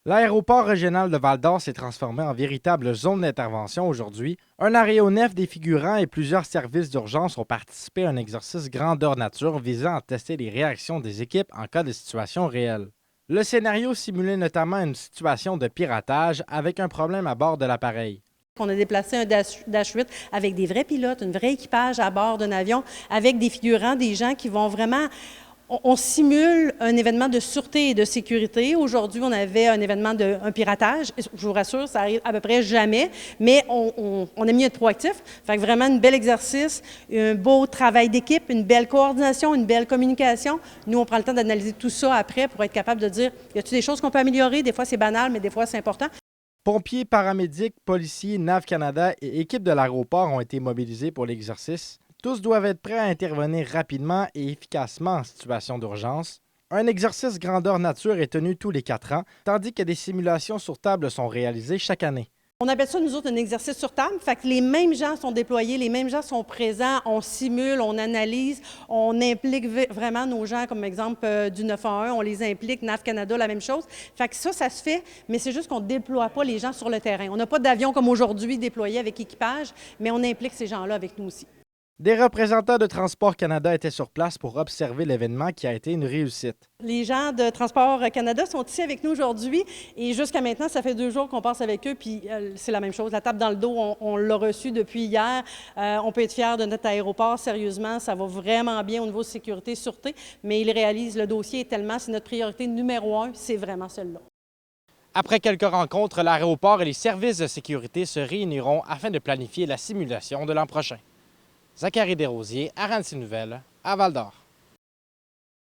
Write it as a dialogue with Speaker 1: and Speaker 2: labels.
Speaker 1: L'aéroport régional de Val-d'Or s'est transformé en véritable zone d'intervention aujourd'hui. Un aéronef des figurants et plusieurs services d'urgence ont participé à un exercice grandeur nature visant à tester les réactions des équipes en cas de situation réelle. Le scénario simulait notamment une situation de piratage avec un problème à bord de l'appareil.
Speaker 2: On a déplacé un Dash 8 avec des vrais pilotes, un vrai équipage à bord d'un avion, avec des figurants, des gens qui vont vraiment... On simule un événement de sûreté et de sécurité. Aujourd'hui, on avait un événement un piratage. Je vous rassure, ça arrive à peu près jamais, mais on a mis être proactif. Fait que vraiment un bel exercice, un beau travail d'équipe, une belle coordination, une belle communication. Nous, on prend le temps d'analyser tout ça après pour être capable de dire, y a-t-il des choses qu'on peut améliorer? Des fois, c'est banal, mais des fois, c'est important.
Speaker 1: Pompiers, paramédics, policiers, NAV Canada et équipes de l'aéroport ont été mobilisés pour l'exercice. Tous doivent être prêts à intervenir rapidement et efficacement en situation d'urgence. Un exercice grandeur nature est tenu tous les 4 ans, tandis que des simulations sur table sont réalisées chaque année.
Speaker 2: On appelle ça, nous autres, un exercice sur table. Fait que les mêmes gens sont déployés, les mêmes gens sont présents, on simule, on analyse, on implique vraiment nos gens, comme exemple du 911, on les implique, NAV Canada, la même chose. Fait que ça se fait, mais c'est juste qu'on ne déploie pas les gens sur le terrain. On n'a pas d'avion comme aujourd'hui déployé avec équipage, mais on implique ces gens-là avec nous aussi.
Speaker 1: Des représentants de Transport Canada étaient sur place pour observer l'événement qui a été une réussite.
Speaker 2: Les gens de Transport Canada sont ici avec nous aujourd'hui et jusqu'à maintenant, ça fait 2 jours qu'on passe avec eux, puis c'est la même chose. La tape dans le dos, on l'a reçu depuis hier. On peut être fiers de notre aéroport, sérieusement, ça va vraiment bien au niveau de sécurité, sûreté, mais ils réalisent le dossier est tellement, c'est notre priorité numéro 1, c'est vraiment celle-là.
Speaker 1: Après quelques rencontres, l'aéroport et les services de sécurité se réuniront afin de planifier la simulation de l'an prochain. Zachary Desrosiers, RNC Nouvelles, à Val-d'Or.